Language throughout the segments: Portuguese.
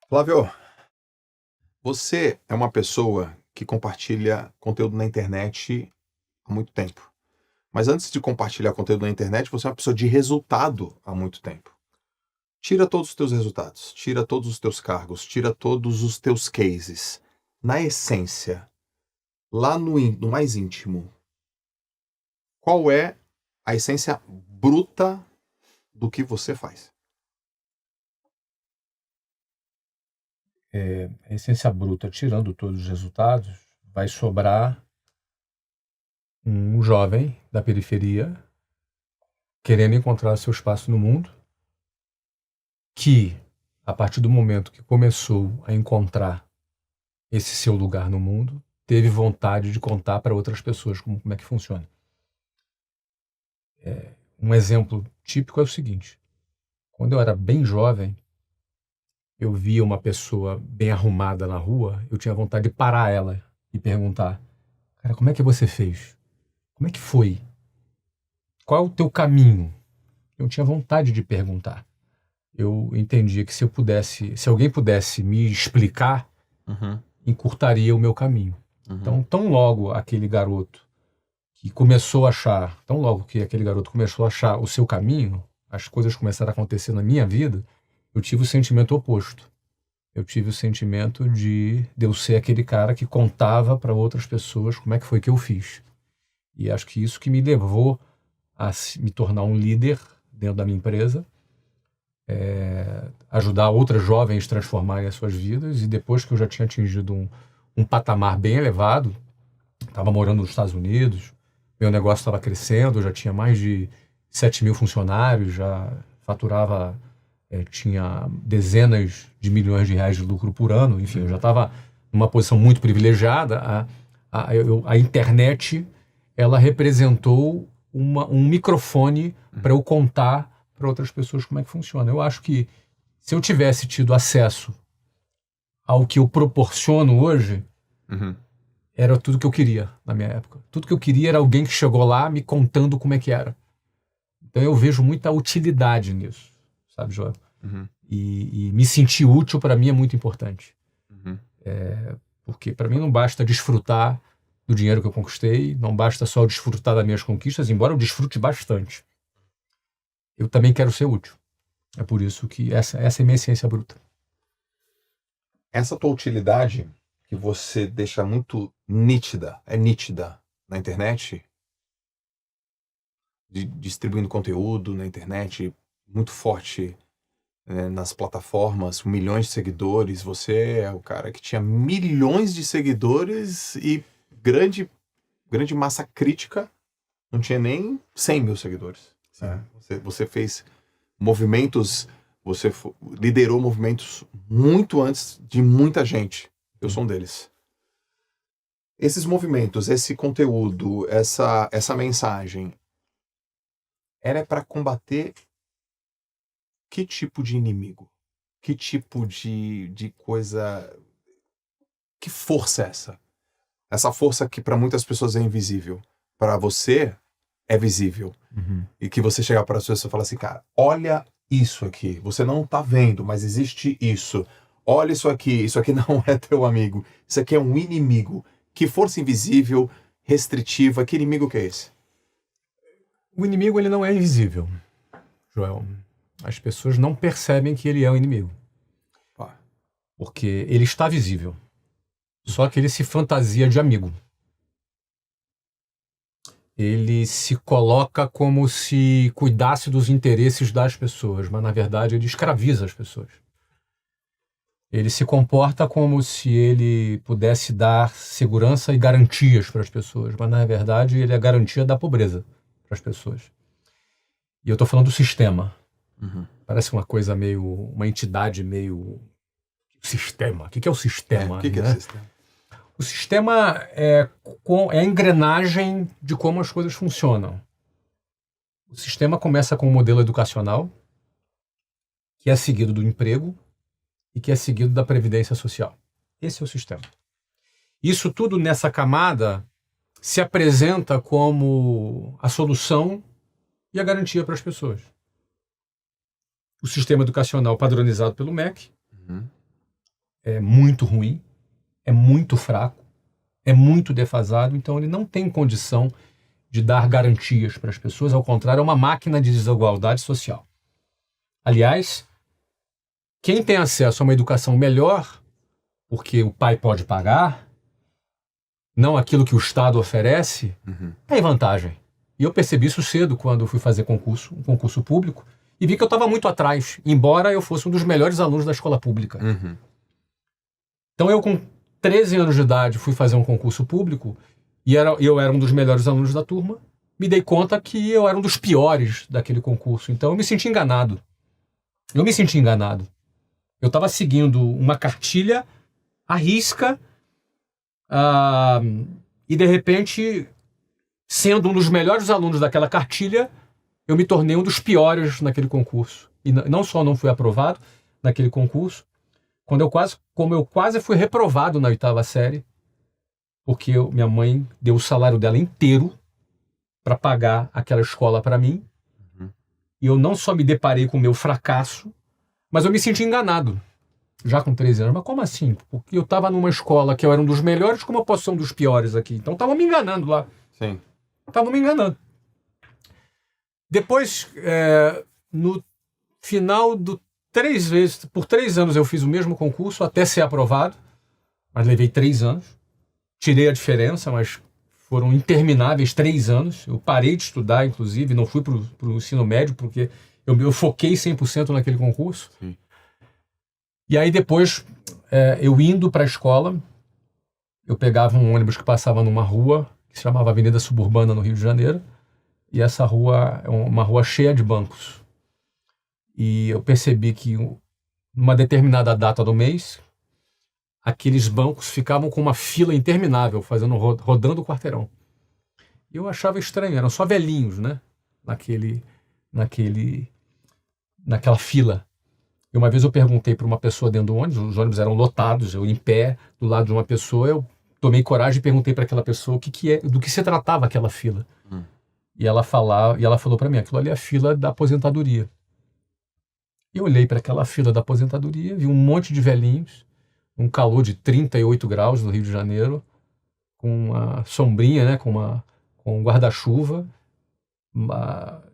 Flávio, você é uma pessoa que compartilha conteúdo na internet há muito tempo. Mas antes de compartilhar conteúdo na internet, você é uma pessoa de resultado há muito tempo. Tira todos os teus resultados, tira todos os teus cargos, tira todos os teus cases. Na essência, lá no mais íntimo, qual é a essência bruta do que você faz? A essência bruta, tirando todos os resultados, vai sobrar um jovem da periferia querendo encontrar seu espaço no mundo, que, a partir do momento que começou a encontrar esse seu lugar no mundo, teve vontade de contar para outras pessoas como é que funciona. Um exemplo típico é o seguinte: quando eu era bem jovem, eu via uma pessoa bem arrumada na rua, eu tinha vontade de parar ela e perguntar: cara, como é que você fez? Como é que foi? Qual é o teu caminho? Eu tinha vontade de perguntar. Eu entendia que se alguém pudesse me explicar, Uhum, encurtaria o meu caminho. uhum, Então, tão logo que aquele garoto começou a achar o seu caminho, as coisas começaram a acontecer na minha vida, eu tive o sentimento oposto. Eu tive o sentimento de eu ser aquele cara que contava para outras pessoas como é que foi que eu fiz. E acho que isso que me levou a me tornar um líder dentro da minha empresa, ajudar outras jovens a transformarem as suas vidas. E depois que eu já tinha atingido um patamar bem elevado, estava morando nos Estados Unidos, meu negócio estava crescendo, eu já tinha mais de 7.000 funcionários, já faturava, tinha dezenas de milhões de reais de lucro por ano, enfim, eu já estava numa posição muito privilegiada. A internet, ela representou um microfone para eu contar para outras pessoas como é que funciona. Eu acho que se eu tivesse tido acesso ao que eu proporciono hoje, uhum. era tudo que eu queria na minha época. Tudo que eu queria era alguém que chegou lá me contando como é que era. Então eu vejo muita utilidade nisso, sabe, Joel? Uhum, E me sentir útil para mim é muito importante. uhum. Porque para mim não basta desfrutar do dinheiro que eu conquistei, não basta só desfrutar das minhas conquistas, embora eu desfrute bastante. Eu também quero ser útil. É por isso que essa é a minha essência bruta. Essa tua utilidade que você deixa muito nítida, é nítida na internet, distribuindo conteúdo na internet, muito forte, nas plataformas, milhões de seguidores. Você é o cara que tinha milhões de seguidores e grande, grande massa crítica, não tinha nem 100 mil seguidores. Sim. Você fez movimentos, liderou movimentos muito antes de muita gente. Eu Sim. sou um deles. Esses movimentos, esse conteúdo, essa mensagem, era para combater que tipo de inimigo? Que tipo de coisa? Que força é essa? Essa força que para muitas pessoas é invisível. Para você é visível. Uhum. E que você chegar para as pessoas e falar assim, cara, olha isso aqui. Você não tá vendo, mas existe isso. Olha isso aqui não é teu amigo. Isso aqui é um inimigo. Que força invisível, restritiva, que inimigo que é esse? O inimigo, ele não é invisível, Joel. As pessoas não percebem que ele é um inimigo, Ah, porque ele está visível. Só que ele se fantasia de amigo. Ele se coloca como se cuidasse dos interesses das pessoas, mas na verdade ele escraviza as pessoas. Ele se comporta como se ele pudesse dar segurança e garantias para as pessoas, mas na verdade ele é a garantia da pobreza para as pessoas. E eu estou falando do sistema. uhum. Parece uma coisa meio, uma entidade meio sistema. O que é o O sistema, que é né? sistema? O sistema é a engrenagem de como as coisas funcionam. O sistema começa com um modelo educacional, que é seguido do emprego e que é seguido da previdência social. Esse é o sistema. Isso tudo nessa camada se apresenta como a solução e a garantia para as pessoas. O sistema educacional padronizado pelo MEC, Uhum. é muito ruim, é muito fraco, é muito defasado, então ele não tem condição de dar garantias para as pessoas, ao contrário, é uma máquina de desigualdade social. Aliás, quem tem acesso a uma educação melhor, porque o pai pode pagar, não aquilo que o Estado oferece, tem vantagem. E eu percebi isso cedo quando eu fui fazer um concurso público, e vi que eu estava muito atrás, embora eu fosse um dos melhores alunos da escola pública. Então eu, com 13 anos de idade, fui fazer um concurso público, e eu era um dos melhores alunos da turma, me dei conta que eu era um dos piores daquele concurso. Então eu me senti enganado. Eu estava seguindo uma cartilha à risca, e de repente, sendo um dos melhores alunos daquela cartilha, eu me tornei um dos piores naquele concurso. E não só não fui aprovado naquele concurso, como eu quase fui reprovado na 8ª série, porque minha mãe deu o salário dela inteiro para pagar aquela escola para mim, e eu não só me deparei com o meu fracasso, mas eu me senti enganado, já com 13 anos. Mas como assim? Porque eu estava numa escola que eu era um dos melhores, como eu posso ser um dos piores aqui? Então estavam me enganando lá. Sim. Estavam me enganando. Depois, no final por 3 anos eu fiz o mesmo concurso até ser aprovado, mas levei 3 anos. Tirei a diferença, mas foram intermináveis 3 anos. Eu parei de estudar, inclusive, não fui para o ensino médio, porque eu foquei 100% naquele concurso. Sim. E aí depois, eu indo para a escola, eu pegava um ônibus que passava numa rua, que se chamava Avenida Suburbana, no Rio de Janeiro, e essa rua é uma rua cheia de bancos. E eu percebi que, numa determinada data do mês, aqueles bancos ficavam com uma fila interminável, rodando o quarteirão. E eu achava estranho, eram só velhinhos, né? Naquela fila. E uma vez eu perguntei para uma pessoa dentro do ônibus, os ônibus eram lotados, eu em pé, do lado de uma pessoa, eu tomei coragem e perguntei para aquela pessoa do que se tratava aquela fila. E ela falou para mim, aquilo ali é a fila da aposentadoria. Eu olhei para aquela fila da aposentadoria, vi um monte de velhinhos, um calor de 38 graus no Rio de Janeiro, com uma sombrinha, né, com um guarda-chuva,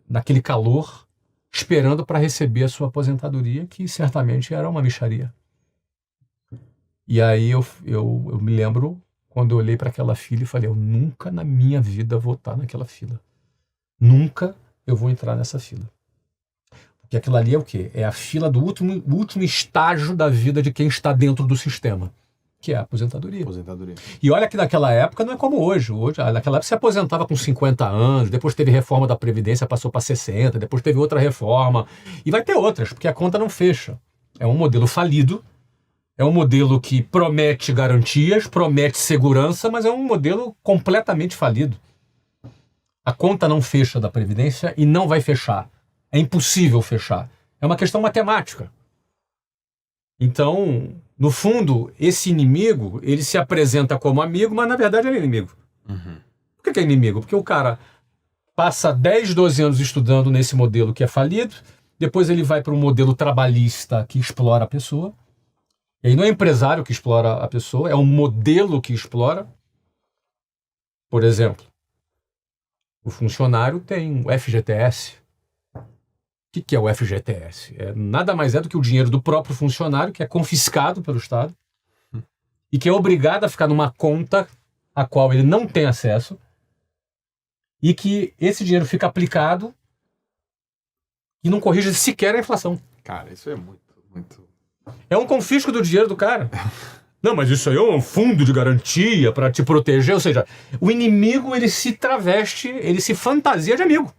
naquele calor, esperando para receber a sua aposentadoria, que certamente era uma mixaria. E aí eu me lembro, quando eu olhei para aquela fila e falei, eu nunca na minha vida vou estar naquela fila. Nunca eu vou entrar nessa fila. Porque aquilo ali é o quê? É a fila do último estágio da vida de quem está dentro do sistema, que é a aposentadoria. E olha que naquela época não é como hoje. Naquela época você aposentava com 50 anos, depois teve reforma da Previdência, passou para 60, depois teve outra reforma, e vai ter outras, porque a conta não fecha. É um modelo falido, é um modelo que promete garantias, promete segurança, mas é um modelo completamente falido. A conta não fecha da Previdência e não vai fechar. É impossível fechar. É uma questão matemática. Então, no fundo, esse inimigo, ele se apresenta como amigo, mas na verdade ele é inimigo. Por que é inimigo? Porque o cara passa 10, 12 anos estudando nesse modelo que é falido, depois ele vai para um modelo trabalhista que explora a pessoa. E aí não é empresário que explora a pessoa, é um modelo que explora. Por exemplo, o funcionário tem o FGTS. O que é o FGTS? Nada mais é do que o dinheiro do próprio funcionário, que é confiscado pelo Estado, e que é obrigado a ficar numa conta a qual ele não tem acesso, e que esse dinheiro fica aplicado e não corrige sequer a inflação. Cara, isso é muito... É um confisco do dinheiro do cara. Não, mas isso aí é um fundo de garantia para te proteger. Ou seja, o inimigo, ele se traveste, ele se fantasia de amigo.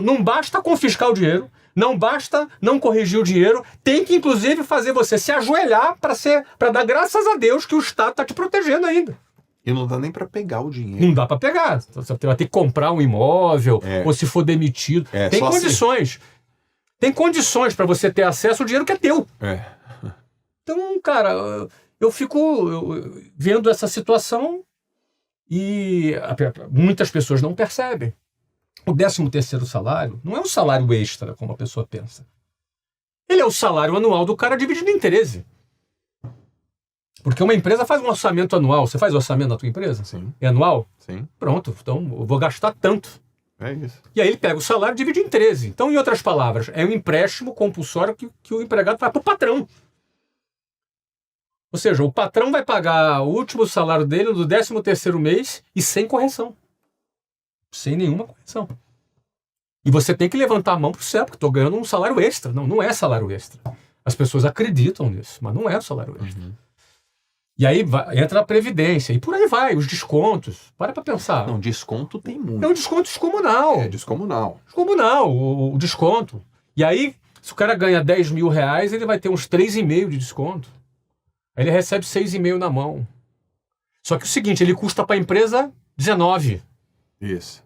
Não basta confiscar o dinheiro, não basta não corrigir o dinheiro, tem que inclusive fazer você se ajoelhar para dar graças a Deus que o Estado está te protegendo ainda. E não dá nem para pegar o dinheiro. Não dá para pegar. Você vai ter que comprar um imóvel, ou se for demitido. Tem condições. Assim. Tem condições para você ter acesso ao dinheiro que é teu. Então, cara, eu fico vendo essa situação e muitas pessoas não percebem. O 13º salário não é um salário extra, como a pessoa pensa. Ele é o salário anual do cara dividido em 13. Porque uma empresa faz um orçamento anual. Você faz orçamento na tua empresa? Sim. É anual? Sim. Pronto, então eu vou gastar tanto. É isso. E aí ele pega o salário e divide em 13. Então, em outras palavras, é um empréstimo compulsório que o empregado vai para o patrão. Ou seja, o patrão vai pagar o último salário dele no 13º mês e sem correção. Sem nenhuma correção. E você tem que levantar a mão pro céu, porque estou ganhando um salário extra. Não, não é salário extra. As pessoas acreditam nisso, mas não é o salário extra. Uhum. E aí entra a previdência, e por aí vai, os descontos. Para pensar. Não, desconto tem muito. É um desconto descomunal. É descomunal. Descomunal, o desconto. E aí, se o cara ganha 10 mil reais, ele vai ter uns 3,5 de desconto. Aí ele recebe 6,5 na mão. Só que é o seguinte, ele custa para a empresa 19. Isso.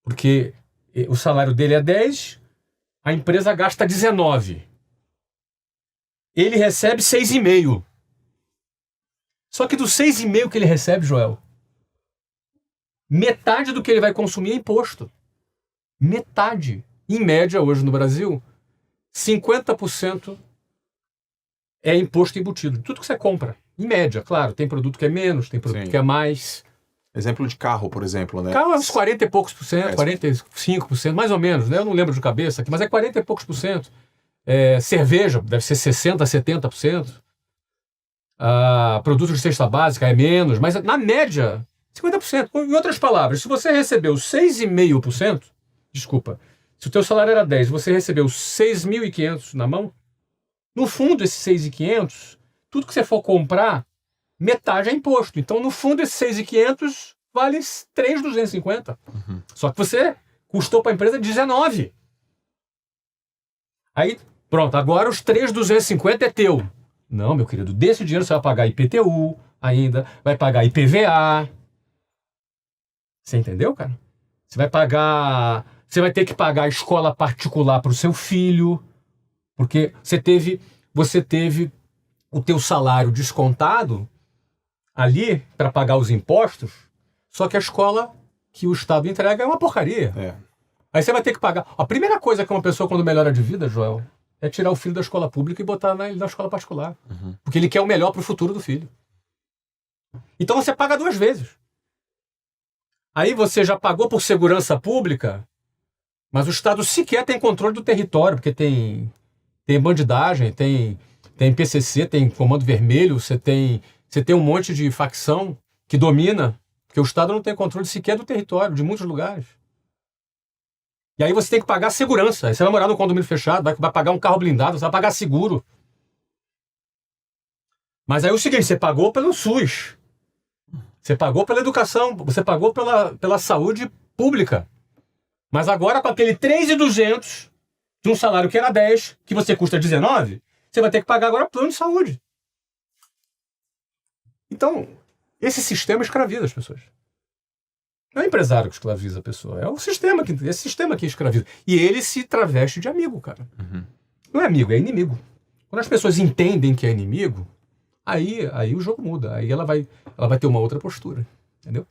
Porque o salário dele é 10, a empresa gasta 19. Ele recebe 6,5. Só que dos 6,5 que ele recebe, Joel, metade do que ele vai consumir é imposto. Metade. Em média, hoje no Brasil, 50% é imposto embutido. Tudo que você compra. Em média, claro. Tem produto que é menos, tem produto Sim. que é mais. Exemplo de carro, por exemplo, né? Carro é uns 40 e poucos por cento, 45%, mais ou menos, né? Eu não lembro de cabeça aqui, mas é 40 e poucos por cento. Cerveja deve ser 60%, 70%. Produtos de cesta básica é menos, mas na média, 50%. Em outras palavras, se você recebeu 6,5%, desculpa, se o teu salário era 10 e você recebeu 6.500 na mão, no fundo, esses 6.500, tudo que você for comprar, metade é imposto. Então, no fundo, esses 6.500 vale 3.250. Uhum. Só que você custou para a empresa 19. Aí, pronto, agora os 3.250 é teu. Não, meu querido, desse dinheiro você vai pagar IPTU ainda, vai pagar IPVA. Você entendeu, cara? Você vai ter que pagar a escola particular para o seu filho, porque você teve o teu salário descontado ali para pagar os impostos, só que a escola que o Estado entrega é uma porcaria. Aí você vai ter que pagar. A primeira coisa que uma pessoa, quando melhora de vida, Joel, é tirar o filho da escola pública e botar na escola particular. Uhum. Porque ele quer o melhor para o futuro do filho. Então você paga 2 vezes. Aí você já pagou por segurança pública, mas o Estado sequer tem controle do território, porque tem bandidagem, tem PCC, tem Comando Vermelho, você tem um monte de facção que domina, porque o Estado não tem controle sequer do território, de muitos lugares. E aí você tem que pagar segurança. Aí você vai morar num condomínio fechado, vai pagar um carro blindado, você vai pagar seguro. Mas aí é o seguinte, você pagou pelo SUS. Você pagou pela educação, você pagou pela saúde pública. Mas agora com aquele 3.200 de um salário que era 10, que você custa 19, você vai ter que pagar agora plano de saúde. Então, esse sistema escraviza as pessoas. Não é o empresário que escraviza a pessoa, é esse sistema que escraviza. E ele se traveste de amigo, cara. Uhum. Não é amigo, é inimigo. Quando as pessoas entendem que é inimigo, aí o jogo muda. Aí ela vai ter uma outra postura. Entendeu?